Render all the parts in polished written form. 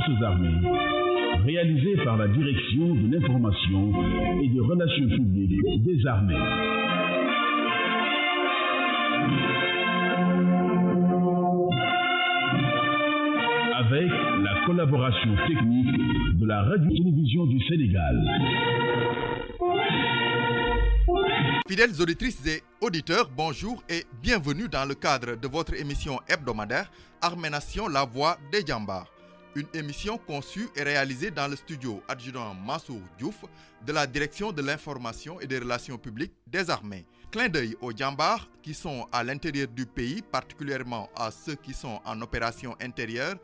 forces armées, réalisé par la Direction de l'information et des relations publiques des armées. Avec la collaboration technique de la Radio-Télévision du Sénégal. Fidèles auditrices et auditeurs, bonjour et bienvenue dans le cadre de votre émission hebdomadaire Armée Nation, la voix des Djambars. Une émission conçue et réalisée dans le studio adjudant Mansour Diouf de la Direction de l'information et des relations publiques des armées. Clin d'œil aux Djambars qui sont à l'intérieur du pays, particulièrement à ceux qui sont en opération intérieure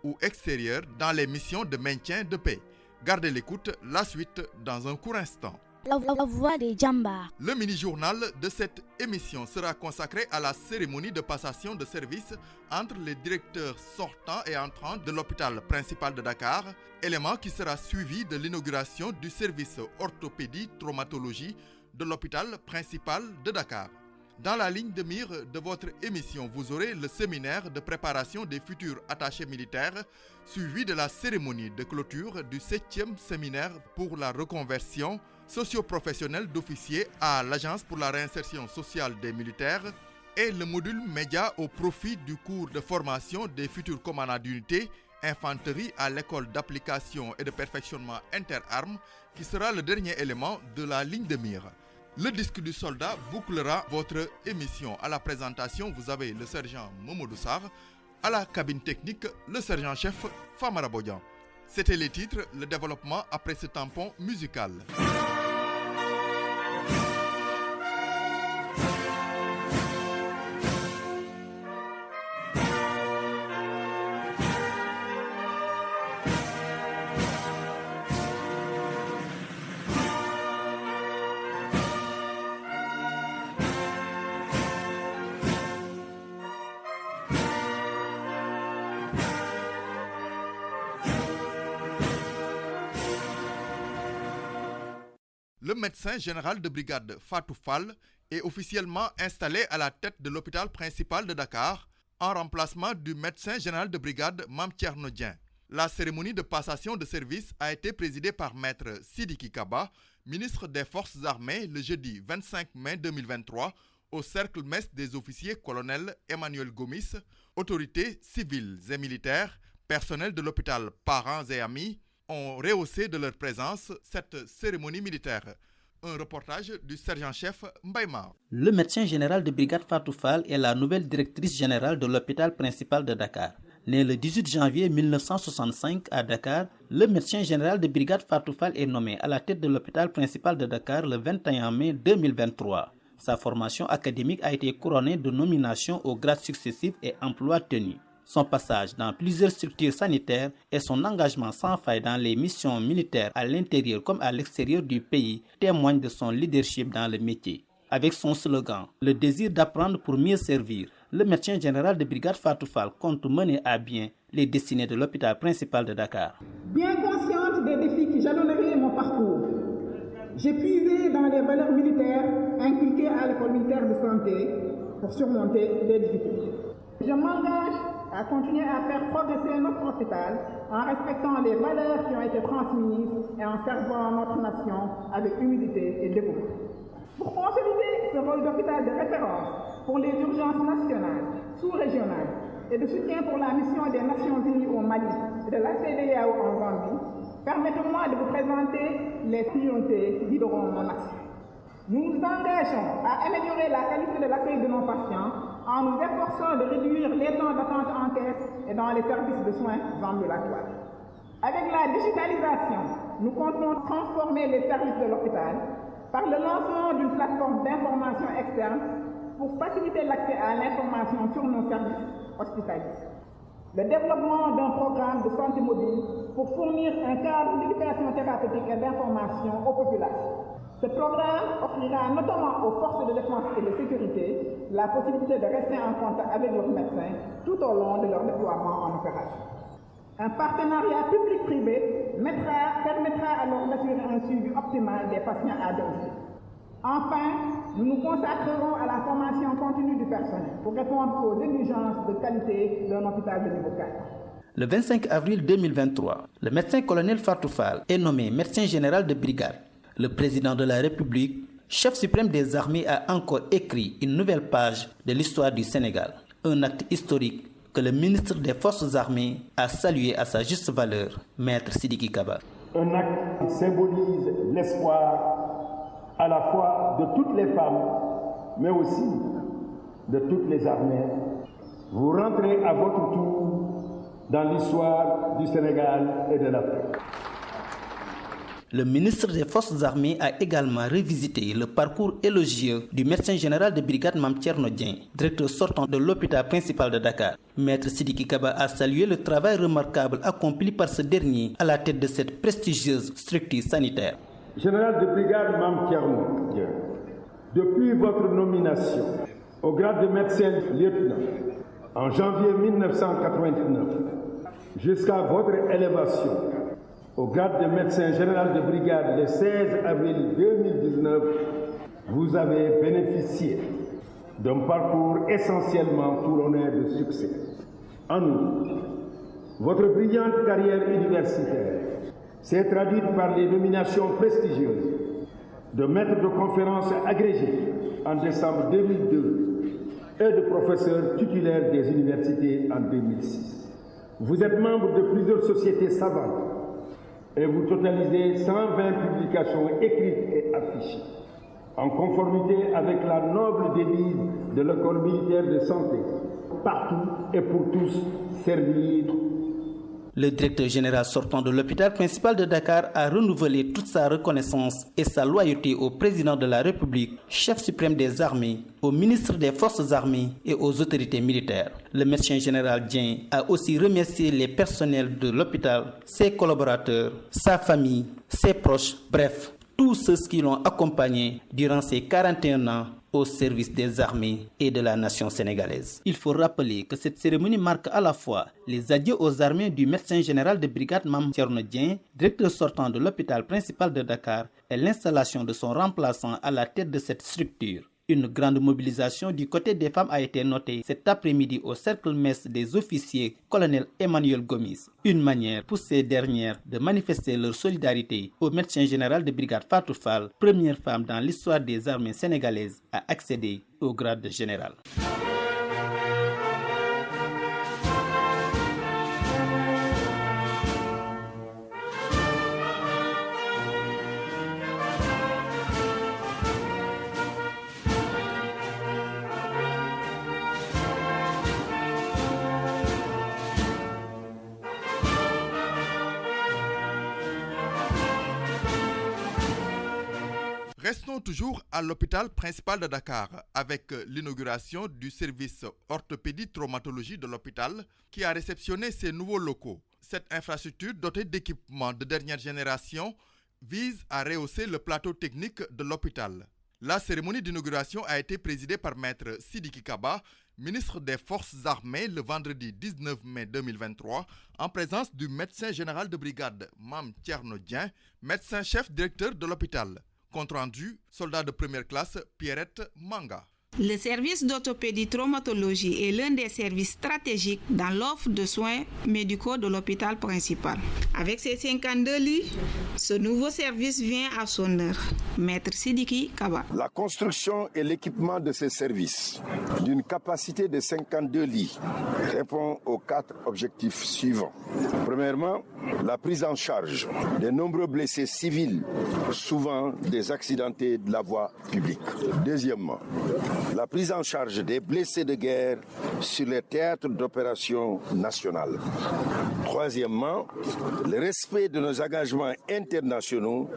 ou extérieure dans les missions de maintien de paix. Gardez l'écoute, la suite dans un court instant. La voix des Djambars. Le mini-journal de cette émission sera consacré à la cérémonie de passation de service entre les directeurs sortants et entrants de l'hôpital principal de Dakar, élément qui sera suivi de l'inauguration du service orthopédie-traumatologie de l'hôpital principal de Dakar. Dans la ligne de mire de votre émission, vous aurez le séminaire de préparation des futurs attachés militaires, suivi de la cérémonie de clôture du 7e séminaire pour la reconversion socio-professionnelle d'officiers à l'Agence pour la réinsertion sociale des militaires et le module média au profit du cours de formation des futurs commandants d'unité infanterie à l'école d'application et de perfectionnement interarmes qui sera le dernier élément de la ligne de mire. Le disque du soldat bouclera votre émission. À la présentation, vous avez le sergent Momodou Sarr. À la cabine technique, le sergent-chef Famara Bodian. C'était les titres, le développement après ce tampon musical. Le médecin général de brigade Fatou Fall est officiellement installé à la tête de l'hôpital principal de Dakar en remplacement du médecin général de brigade Mame Thierno Dieng. La cérémonie de passation de service a été présidée par maître Sidiki Kaba, ministre des Forces armées, le jeudi 25 mai 2023 au cercle mess des officiers colonel Emmanuel Gomis, autorités civiles et militaires, personnel de l'hôpital, parents et amis, ont rehaussé de leur présence cette cérémonie militaire. Un reportage du sergent-chef Mbaïma. Le médecin général de brigade Fatou Fall est la nouvelle directrice générale de l'hôpital principal de Dakar. Né le 18 janvier 1965 à Dakar, le médecin général de brigade Fatou Fall est nommé à la tête de l'hôpital principal de Dakar le 21 mai 2023. Sa formation académique a été couronnée de nominations aux grades successifs et emplois tenus. Son passage dans plusieurs structures sanitaires et son engagement sans faille dans les missions militaires à l'intérieur comme à l'extérieur du pays témoignent de son leadership dans le métier. Avec son slogan « Le désir d'apprendre pour mieux servir », le médecin général de brigade Fatou Fall compte mener à bien les destinées de l'hôpital principal de Dakar. Bien consciente des défis qui jalonneraient mon parcours, j'ai puisé dans les valeurs militaires inculquées à l'école militaire de santé pour surmonter les difficultés. Je m'engage à continuer à faire progresser notre hôpital en respectant les valeurs qui ont été transmises et en servant notre nation avec humilité et dévouement. Pour consolider ce rôle d'hôpital de référence pour les urgences nationales, sous-régionales et de soutien pour la mission des Nations Unies au Mali et de la CEDEAO en Gambie, permettez-moi de vous présenter les priorités qui guideront mon action. Nous nous engageons à améliorer la qualité de l'accueil de nos patients en nous efforçant de réduire les temps d'attente en caisse et dans les services de soins ambulatoires. Avec la digitalisation, nous comptons transformer les services de l'hôpital par le lancement d'une plateforme d'information externe pour faciliter l'accès à l'information sur nos services hospitaliers. Le développement d'un programme de santé mobile pour fournir un cadre d'éducation thérapeutique et d'information aux populations. Ce programme offrira notamment aux forces de défense et de sécurité la possibilité de rester en contact avec leurs médecins tout au long de leur déploiement en opération. Un partenariat public-privé permettra alors d'assurer un suivi optimal des patients à domicile. Enfin, nous nous consacrerons à la formation continue du personnel pour répondre aux exigences de qualité d'un hôpital de niveau 4. Le 25 avril 2023, le médecin-colonel Fatou Fall est nommé médecin général de brigade. Le président de la République, chef suprême des armées, a encore écrit une nouvelle page de l'histoire du Sénégal. Un acte historique que le ministre des Forces armées a salué à sa juste valeur, Maître Sidiki Kaba. Un acte qui symbolise l'espoir à la fois de toutes les femmes, mais aussi de toutes les armées. Vous rentrez à votre tour dans l'histoire du Sénégal et de l'Afrique. Le ministre des Forces armées a également revisité le parcours élogieux du médecin général de brigade Mame Thierno Dieng, directeur sortant de l'hôpital principal de Dakar. Maître Sidiki Kaba a salué le travail remarquable accompli par ce dernier à la tête de cette prestigieuse structure sanitaire. Général de brigade Mame Thierno Dieng, depuis votre nomination au grade de médecin lieutenant en janvier 1989 jusqu'à votre élévation au grade de médecin général de brigade le 16 avril 2019, vous avez bénéficié d'un parcours essentiellement couronné de succès. En outre, votre brillante carrière universitaire s'est traduite par les nominations prestigieuses de maître de conférence agrégé en décembre 2002 et de professeur titulaire des universités en 2006. Vous êtes membre de plusieurs sociétés savantes et vous totalisez 120 publications écrites et affichées, en conformité avec la noble devise de l'école militaire de santé, partout et pour tous servir. Le directeur général sortant de l'hôpital principal de Dakar a renouvelé toute sa reconnaissance et sa loyauté au président de la République, chef suprême des armées, au ministre des Forces armées et aux autorités militaires. Le médecin général Dieng a aussi remercié les personnels de l'hôpital, ses collaborateurs, sa famille, ses proches, bref, tous ceux qui l'ont accompagné durant ces 41 ans au service des armées et de la nation sénégalaise. Il faut rappeler que cette cérémonie marque à la fois les adieux aux armées du médecin général de brigade Mame Thierno Dieng, directeur sortant de l'hôpital principal de Dakar, et l'installation de son remplaçant à la tête de cette structure. Une grande mobilisation du côté des femmes a été notée cet après-midi au cercle mess des officiers colonel Emmanuel Gomis. Une manière pour ces dernières de manifester leur solidarité au médecin général de brigade Fatou Fall, première femme dans l'histoire des armées sénégalaises à accéder au grade de général. Restons toujours à l'hôpital principal de Dakar avec l'inauguration du service orthopédie-traumatologie de l'hôpital qui a réceptionné ses nouveaux locaux. Cette infrastructure dotée d'équipements de dernière génération vise à rehausser le plateau technique de l'hôpital. La cérémonie d'inauguration a été présidée par Maître Sidiki Kaba, ministre des Forces armées, le vendredi 19 mai 2023, en présence du médecin général de brigade Mame Thierno Dieng, médecin-chef directeur de l'hôpital. Compte rendu, soldat de première classe, Pierrette Manga. Le service d'orthopédie-traumatologie est l'un des services stratégiques dans l'offre de soins médicaux de l'hôpital principal. Avec ses 52 lits, ce nouveau service vient à son heure. Maître Sidiki Kaba. La construction et l'équipement de ces services, d'une capacité de 52 lits, répond aux 4 objectifs suivants. Premièrement, la prise en charge des nombreux blessés civils, souvent des accidentés de la voie publique. Deuxièmement, la prise en charge des blessés de guerre sur les théâtres d'opérations nationales. Troisièmement, le respect de nos engagements internationaux,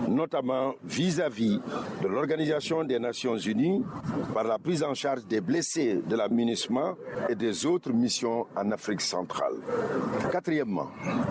notamment vis-à-vis de l'Organisation des Nations Unies, par la prise en charge des blessés de la MINUSMA et des autres missions en Afrique centrale. Quatrièmement,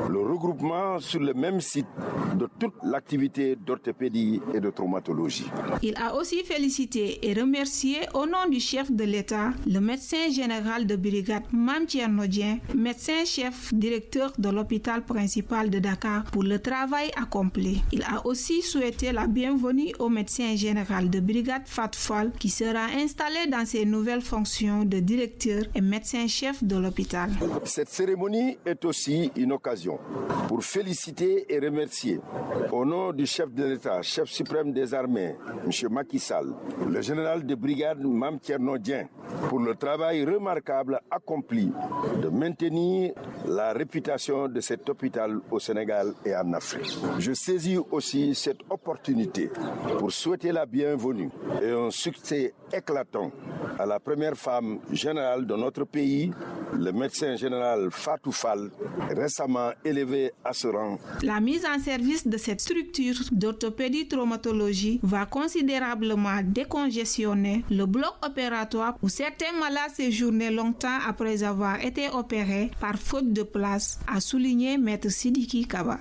le regroupement sur le même site de toute l'activité d'orthopédie et de traumatologie. Il a aussi félicité et remercié au nom du chef de l'État, le médecin général de brigade Mame Thierno Dieng, médecin-chef directeur de l'hôpital principal de Dakar pour le travail accompli. Il a aussi souhaité la bienvenue au médecin général de brigade Fatou Fall qui sera installé dans ses nouvelles nouvelles fonctions de directeur et médecin-chef de l'hôpital. Cette cérémonie est aussi une occasion pour féliciter et remercier, au nom du chef de l'État, chef suprême des armées, M. Macky Sall, le général de brigade Mame Thierno Dieng, pour le travail remarquable accompli de maintenir la réputation de cet hôpital au Sénégal et en Afrique. Je saisis aussi cette opportunité pour souhaiter la bienvenue et un succès éclatant à la première femme générale de notre pays, le médecin général Fatou Fall, récemment élevé à ce rang. La mise en service de cette structure d'orthopédie-traumatologie va considérablement décongestionner le bloc opératoire où certains malades séjournaient longtemps après avoir été opérés par faute de place, a souligné Maître Sidiki Kaba.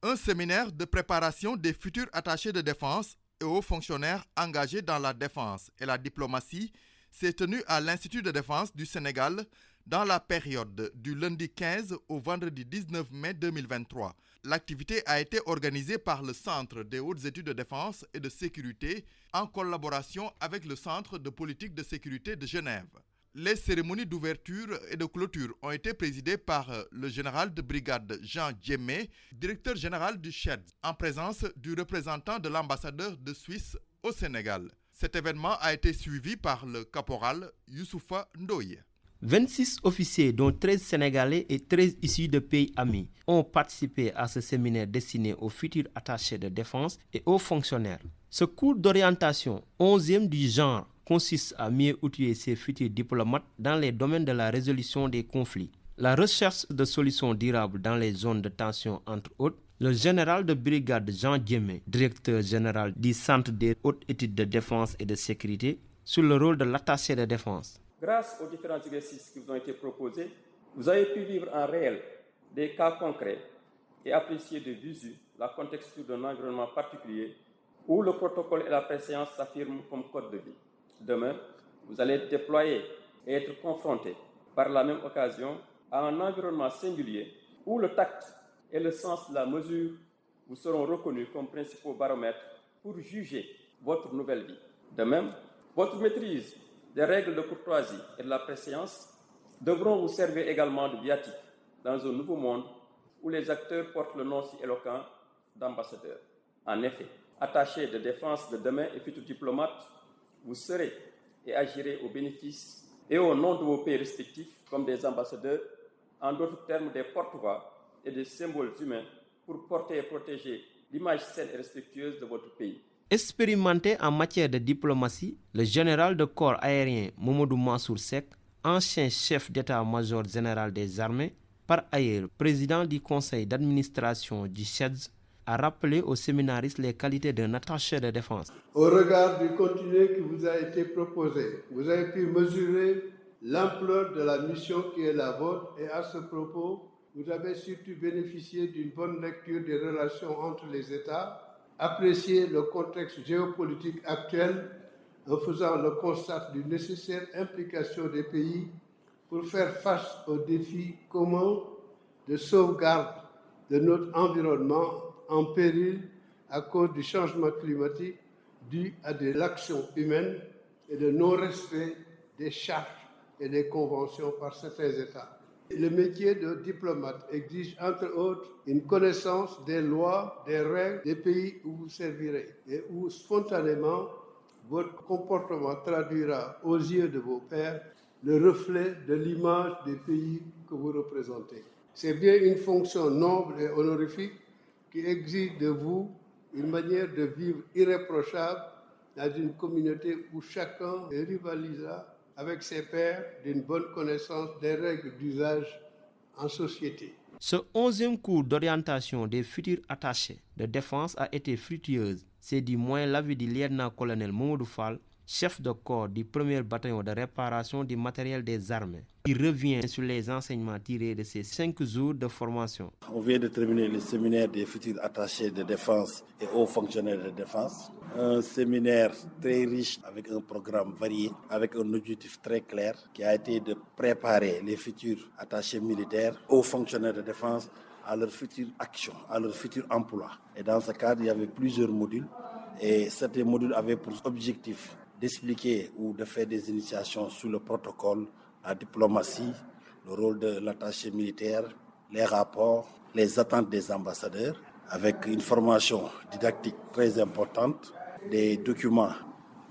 Un séminaire de préparation des futurs attachés de défense et hauts fonctionnaires engagés dans la défense et la diplomatie s'est tenu à l'Institut de défense du Sénégal dans la période du lundi 15 au vendredi 19 mai 2023. L'activité a été organisée par le Centre des hautes études de défense et de sécurité en collaboration avec le Centre de politique de sécurité de Genève. Les cérémonies d'ouverture et de clôture ont été présidées par le général de brigade Jean Djemé, directeur général du CHED, en présence du représentant de l'ambassadeur de Suisse au Sénégal. Cet événement a été suivi par le caporal Youssoufa Ndoye. 26 officiers, dont 13 Sénégalais et 13 issus de pays amis, ont participé à ce séminaire destiné aux futurs attachés de défense et aux fonctionnaires. Ce cours d'orientation, 11e du genre, consiste à mieux outiller ces futurs diplomates dans les domaines de la résolution des conflits, la recherche de solutions durables dans les zones de tension entre autres. Le général de brigade Jean Djemé, directeur général du Centre des hautes études de défense et de sécurité, sur le rôle de l'attaché de défense. Grâce aux différents exercices qui vous ont été proposés, vous avez pu vivre en réel des cas concrets et apprécier de visu la contexture d'un environnement particulier où le protocole et la préséance s'affirment comme code de vie. Demain, vous allez être déployé et être confronté par la même occasion à un environnement singulier où le tact et le sens de la mesure vous seront reconnus comme principaux baromètres pour juger votre nouvelle vie. De même, votre maîtrise des règles de courtoisie et de la préséance devront vous servir également de viatique dans un nouveau monde où les acteurs portent le nom si éloquent d'ambassadeurs. En effet, attachés de défense de demain et futurs diplomates, vous serez et agirez au bénéfice et au nom de vos pays respectifs comme des ambassadeurs, en d'autres termes des porte-voix et des symboles humains pour porter et protéger l'image saine et respectueuse de votre pays. Expérimenté en matière de diplomatie, le général de corps aérien Mamadou Mansour Seck, ancien chef d'état-major général des armées, par ailleurs président du conseil d'administration du CHEDS, a rappelé aux séminaristes les qualités d'un attaché de défense. Au regard du contenu qui vous a été proposé, vous avez pu mesurer l'ampleur de la mission qui est la vôtre et à ce propos, vous avez surtout bénéficié d'une bonne lecture des relations entre les États, apprécié le contexte géopolitique actuel en faisant le constat d'une nécessaire implication des pays pour faire face aux défis communs de sauvegarde de notre environnement en péril à cause du changement climatique dû à de l'action humaine et de non-respect des chartes et des conventions par certains États. Le métier de diplomate exige entre autres une connaissance des lois, des règles des pays où vous servirez et où spontanément votre comportement traduira aux yeux de vos pairs le reflet de l'image des pays que vous représentez. C'est bien une fonction noble et honorifique qui exige de vous une manière de vivre irréprochable dans une communauté où chacun rivalisa avec ses pairs d'une bonne connaissance des règles d'usage en société. Ce 11e cours d'orientation des futurs attachés de défense a été fructueuse. C'est du moins l'avis du lieutenant-colonel Mamadou Fall, chef de corps du 1er bataillon de réparation du matériel des armées. Il revient sur les enseignements tirés de ces 5 jours de formation. On vient de terminer le séminaire des futurs attachés de défense et hauts fonctionnaires de défense. Un séminaire très riche avec un programme varié, avec un objectif très clair qui a été de préparer les futurs attachés militaires, hauts fonctionnaires de défense à leur future action, à leur futur emploi. Et dans ce cadre, il y avait plusieurs modules et certains modules avaient pour objectif d'expliquer ou de faire des initiations sur le protocole, la diplomatie, le rôle de l'attaché militaire, les rapports, les attentes des ambassadeurs, avec une formation didactique très importante, des documents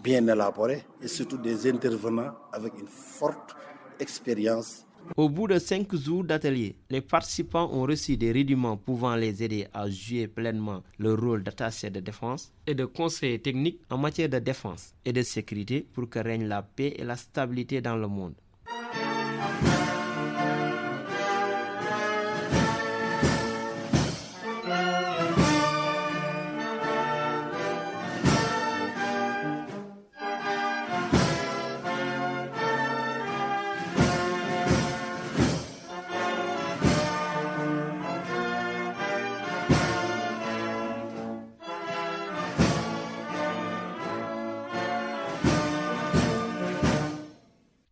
bien élaborés et surtout des intervenants avec une forte expérience. Au bout de 5 jours d'atelier, les participants ont reçu des rudiments pouvant les aider à jouer pleinement le rôle d'attaché de défense et de conseiller technique en matière de défense et de sécurité pour que règne la paix et la stabilité dans le monde.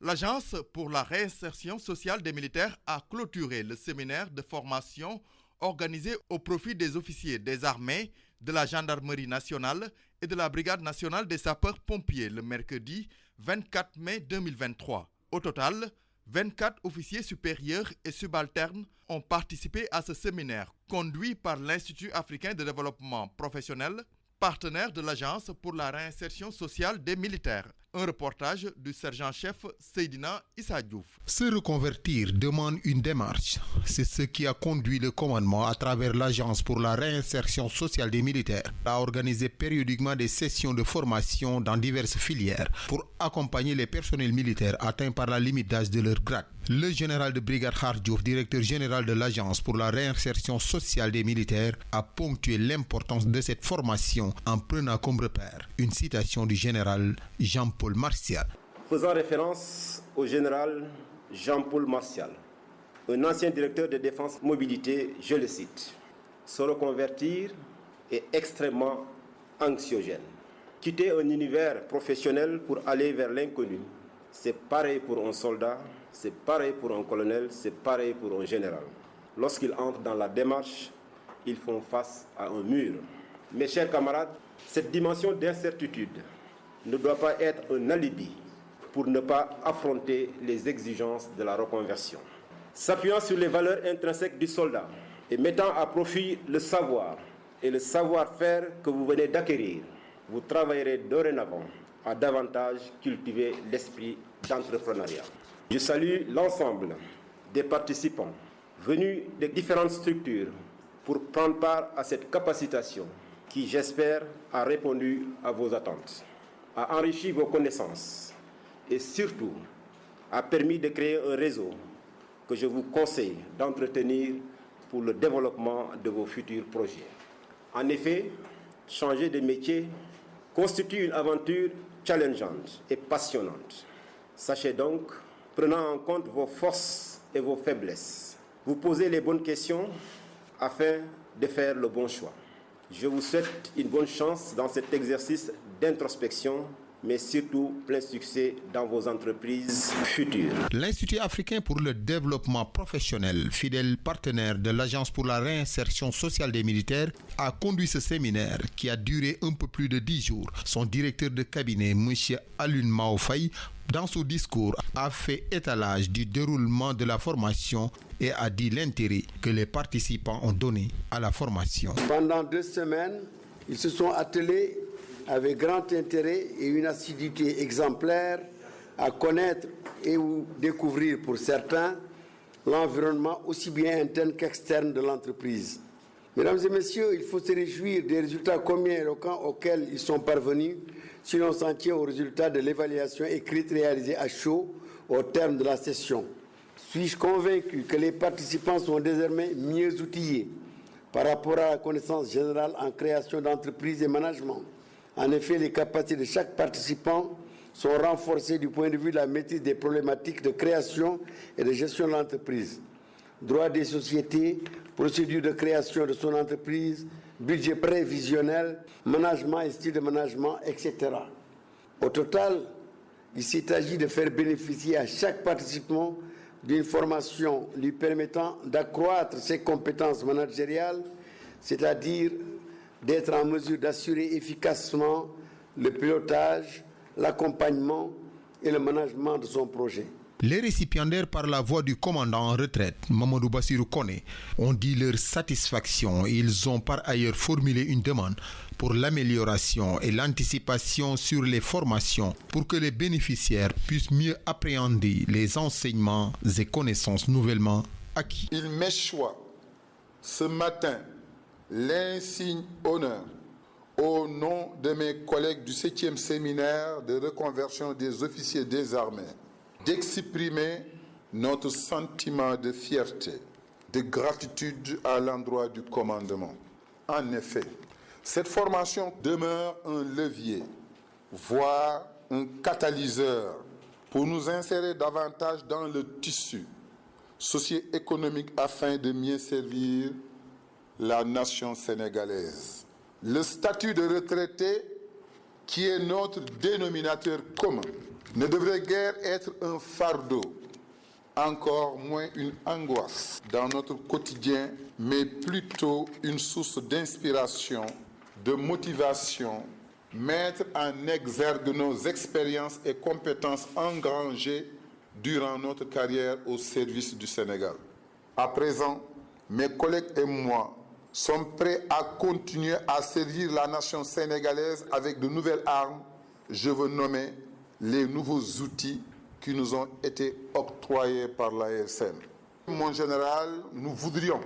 L'Agence pour la réinsertion sociale des militaires a clôturé le séminaire de formation organisé au profit des officiers des armées, de la gendarmerie nationale et de la brigade nationale des sapeurs-pompiers le mercredi 24 mai 2023. Au total, 24 officiers supérieurs et subalternes ont participé à ce séminaire conduit par l'Institut africain de développement professionnel, partenaire de l'Agence pour la réinsertion sociale des militaires. Un reportage du sergent-chef Seydina Issa Diouf. Se reconvertir demande une démarche. C'est ce qui a conduit le commandement à travers l'Agence pour la réinsertion sociale des militaires à organiser périodiquement des sessions de formation dans diverses filières pour accompagner les personnels militaires atteints par la limite d'âge de leur grade. Le général de brigade Khar Diouf, directeur général de l'Agence pour la réinsertion sociale des militaires, a ponctué l'importance de cette formation en prenant comme repère une citation du général Jean-Paul Martial. Faisant référence au général Jean-Paul Martial, un ancien directeur de défense mobilité, je le cite, « Se reconvertir est extrêmement anxiogène. Quitter un univers professionnel pour aller vers l'inconnu, c'est pareil pour un soldat, c'est pareil pour un colonel, c'est pareil pour un général. Lorsqu'ils entrent dans la démarche, ils font face à un mur. Mes chers camarades, cette dimension d'incertitude ne doit pas être un alibi pour ne pas affronter les exigences de la reconversion. S'appuyant sur les valeurs intrinsèques du soldat et mettant à profit le savoir et le savoir-faire que vous venez d'acquérir, vous travaillerez dorénavant à davantage cultiver l'esprit d'entrepreneuriat. Je salue l'ensemble des participants venus de différentes structures pour prendre part à cette capacitation qui, j'espère, a répondu à vos attentes, a enrichi vos connaissances et surtout a permis de créer un réseau que je vous conseille d'entretenir pour le développement de vos futurs projets. En effet, changer de métier constitue une aventure challengeante et passionnante. Sachez donc, prenant en compte vos forces et vos faiblesses, vous posez les bonnes questions afin de faire le bon choix. Je vous souhaite une bonne chance dans cet exercice d'introspection, mais surtout plein succès dans vos entreprises futures. L'Institut africain pour le développement professionnel, fidèle partenaire de l'Agence pour la réinsertion sociale des militaires, a conduit ce séminaire qui a duré un peu plus de 10 jours. Son directeur de cabinet, M. Alun Maofay, dans son discours, a fait étalage du déroulement de la formation et a dit l'intérêt que les participants ont donné à la formation. Pendant 2 semaines, ils se sont attelés avec grand intérêt et une assiduité exemplaire à connaître et ou découvrir pour certains l'environnement aussi bien interne qu'externe de l'entreprise. Mesdames et messieurs, il faut se réjouir des résultats combien éloquents auxquels ils sont parvenus si l'on s'en tient aux résultats de l'évaluation écrite réalisée à chaud au terme de la session. Suis-je convaincu que les participants sont désormais mieux outillés par rapport à la connaissance générale en création d'entreprises et management. En effet, les capacités de chaque participant sont renforcées du point de vue de la maîtrise des problématiques de création et de gestion de l'entreprise. Droit des sociétés, procédure de création de son entreprise, budget prévisionnel, management et style de management, etc. Au total, il s'agit de faire bénéficier à chaque participant d'une formation lui permettant d'accroître ses compétences managériales, c'est-à-dire d'être en mesure d'assurer efficacement le pilotage, l'accompagnement et le management de son projet. Les récipiendaires, par la voix du commandant en retraite, Mamadou Bassirou Koné, ont dit leur satisfaction. Ils ont par ailleurs formulé une demande pour l'amélioration et l'anticipation sur les formations pour que les bénéficiaires puissent mieux appréhender les enseignements et connaissances nouvellement acquis. Il m'échoit ce matin l'insigne honneur au nom de mes collègues du 7e séminaire de reconversion des officiers des armées d'exprimer notre sentiment de fierté, de gratitude à l'endroit du commandement. En effet, cette formation demeure un levier, voire un catalyseur pour nous insérer davantage dans le tissu socio-économique afin de mieux servir la nation sénégalaise. Le statut de retraité, qui est notre dénominateur commun, ne devrait guère être un fardeau, encore moins une angoisse dans notre quotidien, mais plutôt une source d'inspiration, de motivation, mettre en exergue nos expériences et compétences engrangées durant notre carrière au service du Sénégal. À présent, mes collègues et moi sommes prêts à continuer à servir la nation sénégalaise avec de nouvelles armes. Je veux nommer les nouveaux outils qui nous ont été octroyés par l'ASN. Mon général, nous voudrions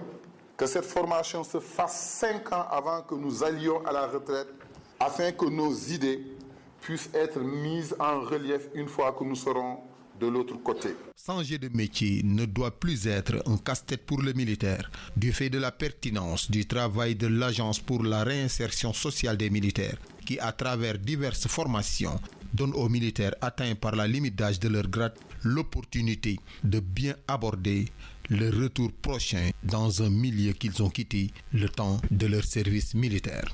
que cette formation se fasse 5 ans avant que nous allions à la retraite, afin que nos idées puissent être mises en relief une fois que nous serons de l'autre côté. Changer de métier ne doit plus être un casse-tête pour le militaire, du fait de la pertinence du travail de l'Agence pour la réinsertion sociale des militaires, qui, à travers diverses formations, donne aux militaires atteints par la limite d'âge de leur grade l'opportunité de bien aborder le retour prochain dans un milieu qu'ils ont quitté le temps de leur service militaire.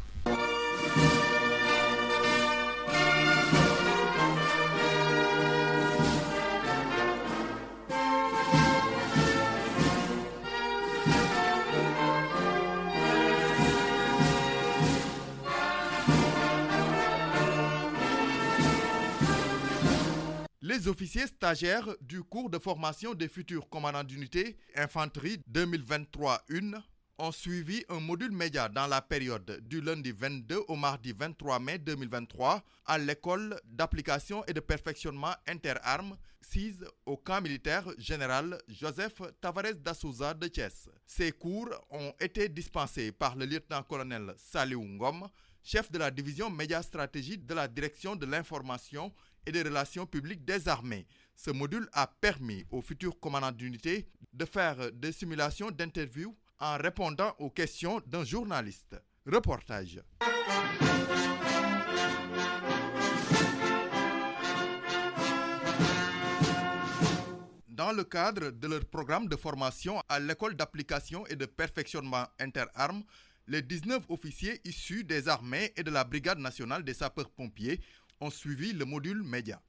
Les officiers stagiaires du cours de formation des futurs commandants d'unité Infanterie 2023-1 ont suivi un module média dans la période du lundi 22 au mardi 23 mai 2023 à l'école d'application et de perfectionnement interarmes sise au camp militaire général Joseph Tavares da Souza de Thiès. Ces cours ont été dispensés par le lieutenant-colonel Saliou Ngom, chef de la division média stratégie de la direction de l'information et des relations publiques des armées. Ce module a permis aux futurs commandants d'unité de faire des simulations d'interviews en répondant aux questions d'un journaliste. Reportage. Dans le cadre de leur programme de formation à l'école d'application et de perfectionnement interarmes, les 19 officiers issus des armées et de la Brigade nationale des sapeurs-pompiers ont suivi le module média.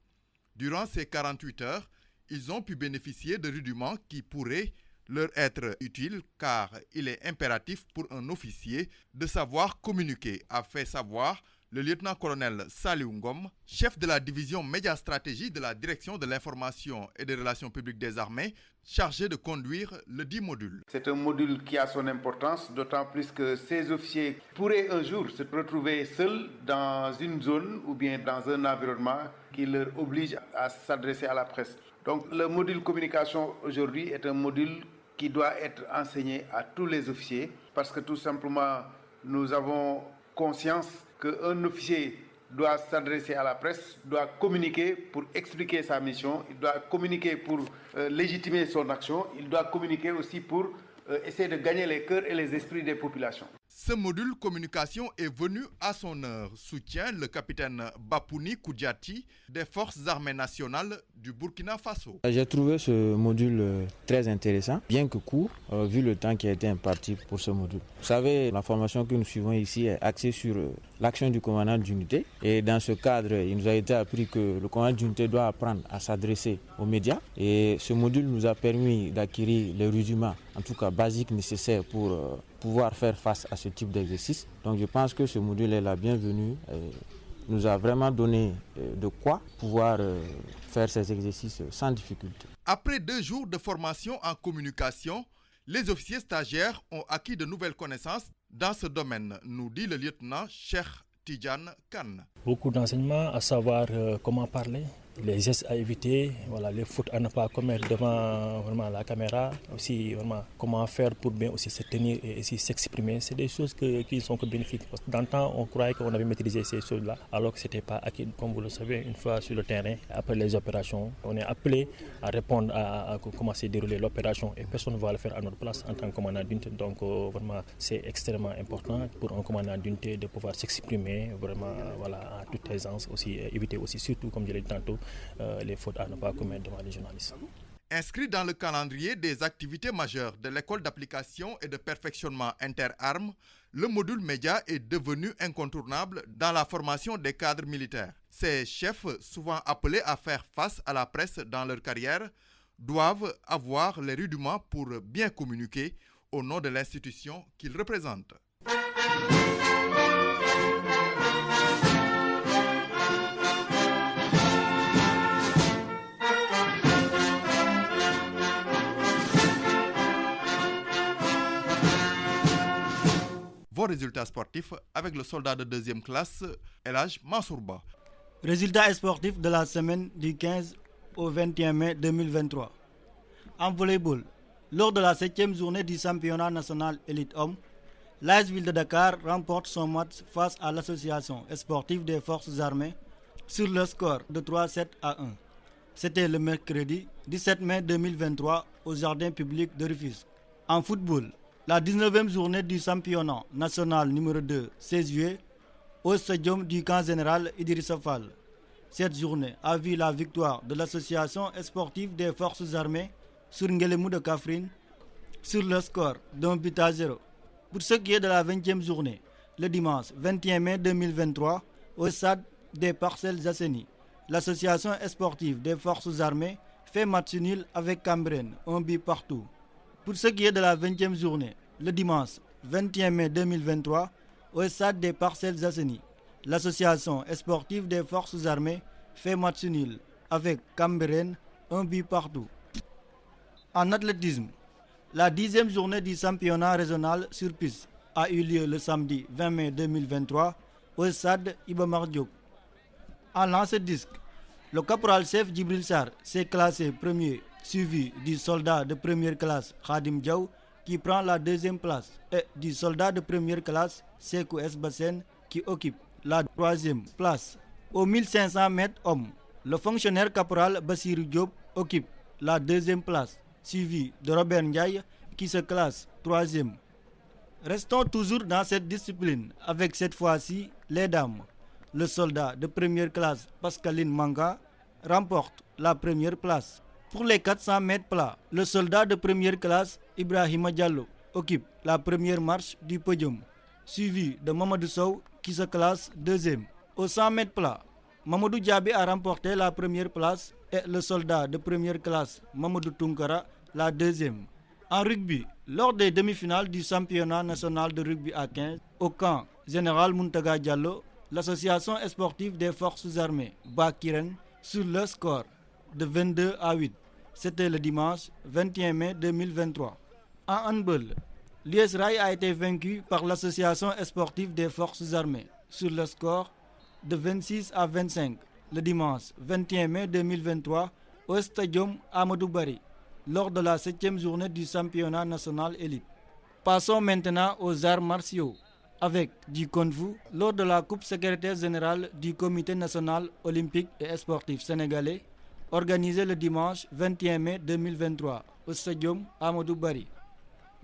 Durant ces 48 heures, ils ont pu bénéficier de rudiments qui pourraient leur être utiles car il est impératif pour un officier de savoir communiquer, a fait savoir le lieutenant-colonel Saliou Ngom, chef de la division média stratégie de la direction de l'information et des relations publiques des armées, chargé de conduire le dit module. C'est un module qui a son importance, d'autant plus que ces officiers pourraient un jour se retrouver seuls dans une zone ou bien dans un environnement qui leur oblige à s'adresser à la presse. Donc le module communication aujourd'hui est un module qui doit être enseigné à tous les officiers parce que tout simplement nous avons conscience qu'un officier doit s'adresser à la presse, doit communiquer pour expliquer sa mission, il doit communiquer pour légitimer son action, il doit communiquer aussi pour essayer de gagner les cœurs et les esprits des populations. Ce module communication est venu à son heure, soutient le capitaine Bapouni Koudjati des Forces armées nationales du Burkina Faso. J'ai trouvé ce module très intéressant, bien que court, vu le temps qui a été imparti pour ce module. Vous savez, la formation que nous suivons ici est axée sur l'action du commandant d'unité. Et dans ce cadre, il nous a été appris que le commandant d'unité doit apprendre à s'adresser aux médias. Et ce module nous a permis d'acquérir les rudiments, en tout cas basiques, nécessaires pour pouvoir faire face à ce type d'exercice. Donc je pense que ce module est la bienvenue et nous a vraiment donné de quoi pouvoir faire ces exercices sans difficulté. Après 2 jours de formation en communication, les officiers stagiaires ont acquis de nouvelles connaissances dans ce domaine, nous dit le lieutenant Cheikh Tidjane Kane. Beaucoup d'enseignements, à savoir comment parler, les gestes à éviter, voilà, les fautes à ne pas commettre devant vraiment la caméra, aussi vraiment comment faire pour bien aussi se tenir et aussi s'exprimer. C'est des choses qui sont que bénéfiques. Parce que dans le temps, on croyait qu'on avait maîtrisé ces choses-là, alors que ce n'était pas acquis. Comme vous le savez, une fois sur le terrain, après les opérations, on est appelé à répondre à comment s'est déroulée l'opération et personne ne va le faire à notre place en tant que commandant d'unité. Donc vraiment, c'est extrêmement important pour un commandant d'unité de pouvoir s'exprimer vraiment voilà, à toute aisance, aussi éviter aussi, surtout comme je l'ai dit tantôt, les fautes à ne pas commettre devant les journalistes. Inscrit dans le calendrier des activités majeures de l'école d'application et de perfectionnement interarmes, le module média est devenu incontournable dans la formation des cadres militaires. Ces chefs, souvent appelés à faire face à la presse dans leur carrière, doivent avoir les rudiments pour bien communiquer au nom de l'institution qu'ils représentent. Vos résultats sportifs avec le soldat de 2e classe, El Hadj Mansourba. Résultats sportifs de la semaine du 15 au 21 mai 2023. En volleyball, lors de la 7e journée du championnat national élite homme, l'AS Ville de Dakar remporte son match face à l'association sportive des forces armées sur le score de 3-7 à 1. C'était le mercredi 17 mai 2023 au jardin public de Rufisque. En football, la 19e journée du championnat national numéro 2, 16 juillet, au stadium du camp général Idrissa Fall. Cette journée a vu la victoire de l'association sportive des forces armées sur Nguélémou de Kaffrine sur le score d'1-0. Pour ce qui est de la 20e journée, le dimanche 21 mai 2023, au stade des Parcelles Assainies, l'association sportive des forces armées fait match nul avec Cambérène, 1 but partout. Pour ce qui est de la 20e journée, le dimanche 21 mai 2023, au stade des Parcelles Assainies, l'association sportive des forces armées fait match nul avec Cambérène, 1 but partout. En athlétisme, la 10e journée du championnat régional sur piste a eu lieu le samedi 20 mai 2023 au stade Iba Mar Diop. En lancer-disque, le caporal-chef Djibril Sarr s'est classé premier, suivi du soldat de première classe Khadim Diaw qui prend la 2e place et du soldat de première classe Sekou S. Bassène qui occupe la 3e place. Aux 1500 mètres hommes, le fonctionnaire caporal Bassirou Diop occupe la 2e place, suivi de Robert Ndiaye qui se classe 3e. Restons toujours dans cette discipline avec cette fois-ci les dames. Le soldat de première classe Pascaline Manga remporte la 1re place. Pour les 400 mètres plats, le soldat de première classe Ibrahima Diallo occupe la 1re marche du podium, suivi de Mamadou Sow qui se classe 2e. Aux 100 mètres plats, Mamadou Diaby a remporté la 1re place et le soldat de première classe Mamadou Tunkara la 2e. En rugby, lors des demi-finales du championnat national de rugby à 15, au camp Général Muntaga Diallo, l'association sportive des forces armées bat Kirène sur le score de 22 à 8. C'était le dimanche 21 mai 2023. En handball, l'US Rail a été vaincu par l'association sportive des forces armées sur le score de 26 à 25 le dimanche 21 mai 2023 au stadium Amadou Barry lors de la 7e journée du championnat national élite. Passons maintenant aux arts martiaux avec du kung-fu lors de la coupe secrétaire générale du comité national olympique et sportif sénégalais organisée le dimanche 21 mai 2023 au stadium Amadou Barry.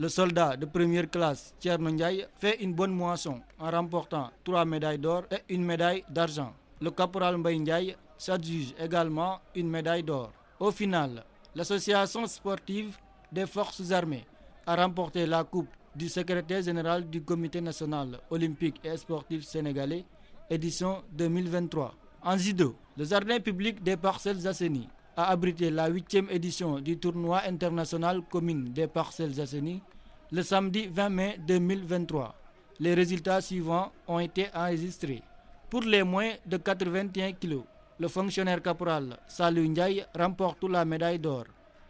le soldat de première classe Thierno Ndiaye fait une bonne moisson en remportant 3 médailles d'or et une médaille d'argent. Le caporal Mbaye Ndiaye s'adjuge également une médaille d'or. Au final, l'association sportive des forces armées a remporté la coupe du secrétaire général du Comité national olympique et sportif sénégalais, édition 2023. En judo, le jardin public des Parcelles Assainies a abrité la 8e édition du tournoi international commun des Parcelles Assainies le samedi 20 mai 2023. Les résultats suivants ont été enregistrés. Pour les moins de 81 kg, le fonctionnaire caporal Salou Ndiaye remporte la médaille d'or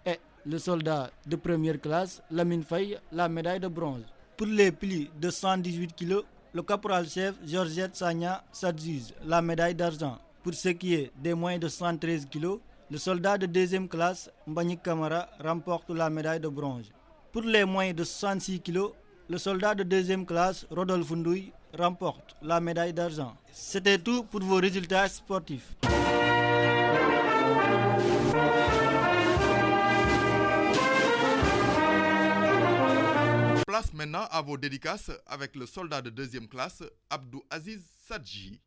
et le soldat de première classe Lamine Faye la médaille de bronze. Pour les plus de 118 kg, le caporal-chef Georgette Sagna s'adjuge la médaille d'argent. Pour ce qui est des moins de 113 kg, le soldat de deuxième classe Mbagnick Camara remporte la médaille de bronze. Pour les moins de 66 kg, le soldat de deuxième classe Rodolphe Ndouy remporte la médaille d'argent. C'était tout pour vos résultats sportifs. Place maintenant à vos dédicaces avec le soldat de deuxième classe Abdou Aziz Sadji.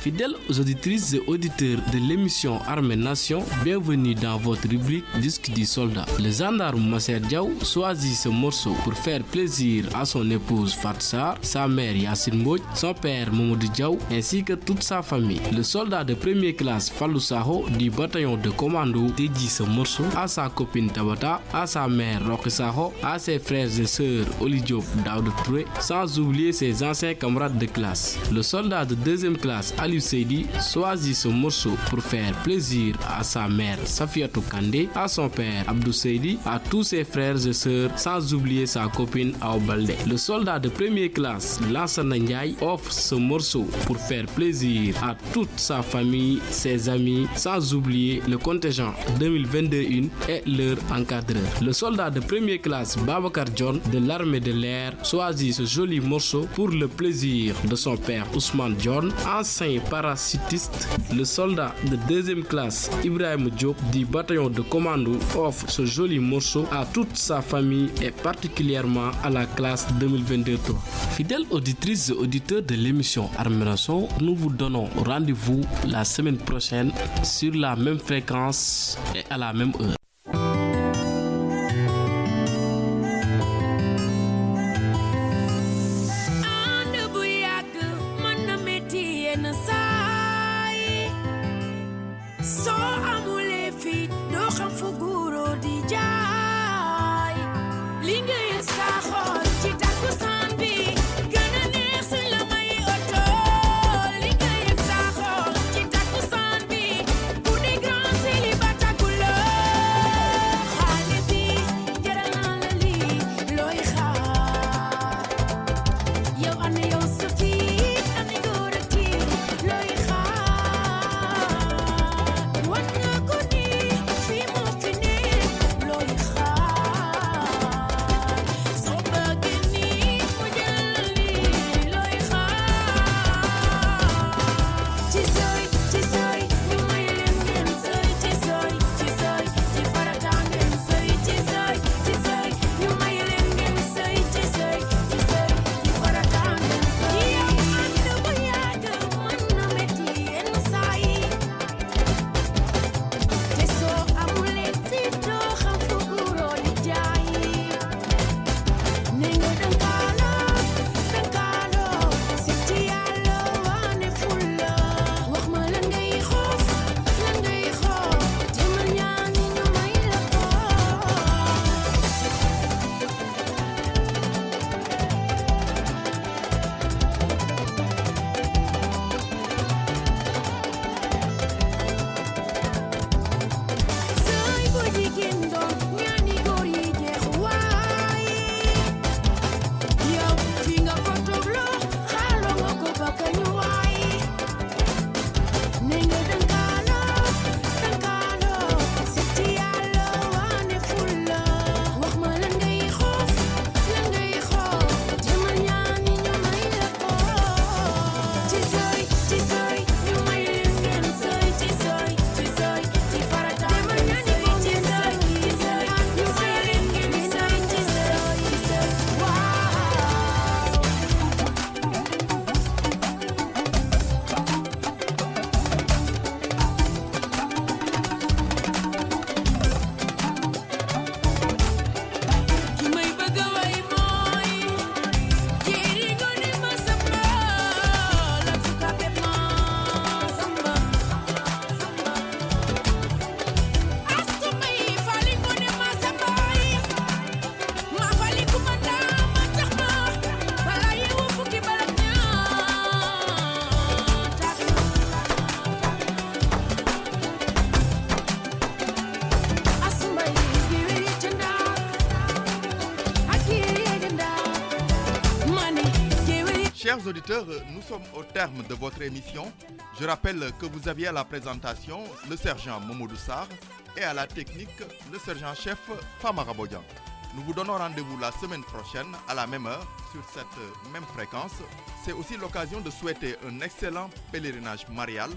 Fidèles aux auditrices et auditeurs de l'émission Armée Nation, bienvenue dans votre rubrique Disque du soldat. Le gendarme Masser Diaw choisit ce morceau pour faire plaisir à son épouse Fatsar, sa mère Yassine Mbodj, son père Mamadou Diaw ainsi que toute sa famille. Le soldat de première classe Fallou Saho du bataillon de commando dédie ce morceau à sa copine Tabata, à sa mère Roque Saho, à ses frères et sœurs Oli Diop, Daoud Touré, sans oublier ses anciens camarades de classe. Le soldat de deuxième classe Aliou Seydi choisit ce morceau pour faire plaisir à sa mère Safiatou Kandé, à son père Abdou Seydi, à tous ses frères et sœurs, sans oublier sa copine Aoubalde. Le soldat de première classe Lansana Ndiaye offre ce morceau pour faire plaisir à toute sa famille, ses amis, sans oublier le contingent 2022 et leur encadreur. Le soldat de première classe Babacar John de l'armée de l'air choisit ce joli morceau pour le plaisir de son père Ousmane John, ancien parachutiste. Le soldat de deuxième classe Ibrahim Diop du bataillon de commando offre ce joli morceau à toute sa famille et particulièrement à la classe 2022-3. Fidèles auditrices et auditeurs de l'émission Armée Nation, nous vous donnons rendez-vous la semaine prochaine sur la même fréquence et à la même heure. Chers auditeurs, nous sommes au terme de votre émission. Je rappelle que vous aviez à la présentation le sergent Momodou Sarr et à la technique le sergent-chef Famara Bodian. Nous vous donnons rendez-vous la semaine prochaine à la même heure sur cette même fréquence. C'est aussi l'occasion de souhaiter un excellent pèlerinage marial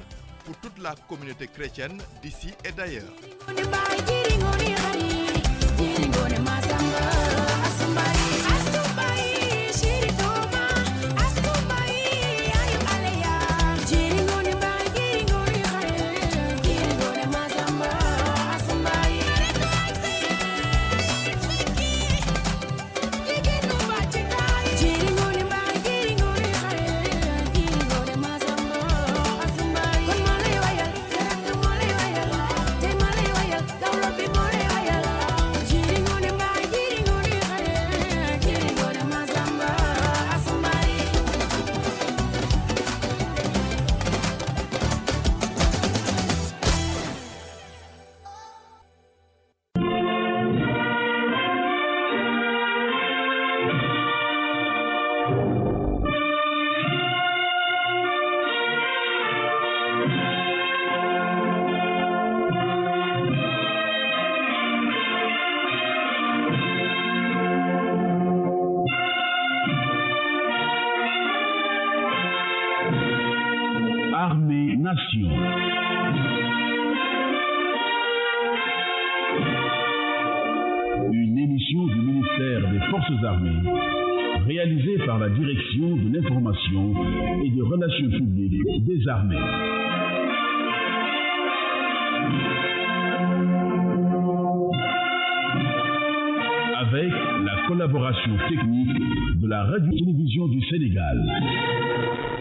pour toute la communauté chrétienne d'ici et d'ailleurs. Armée-Nation. Une émission du ministère des Forces armées, réalisée par la Direction de l'information et des relations publiques des armées. Avec la collaboration technique de la Radio-Télévision du Sénégal.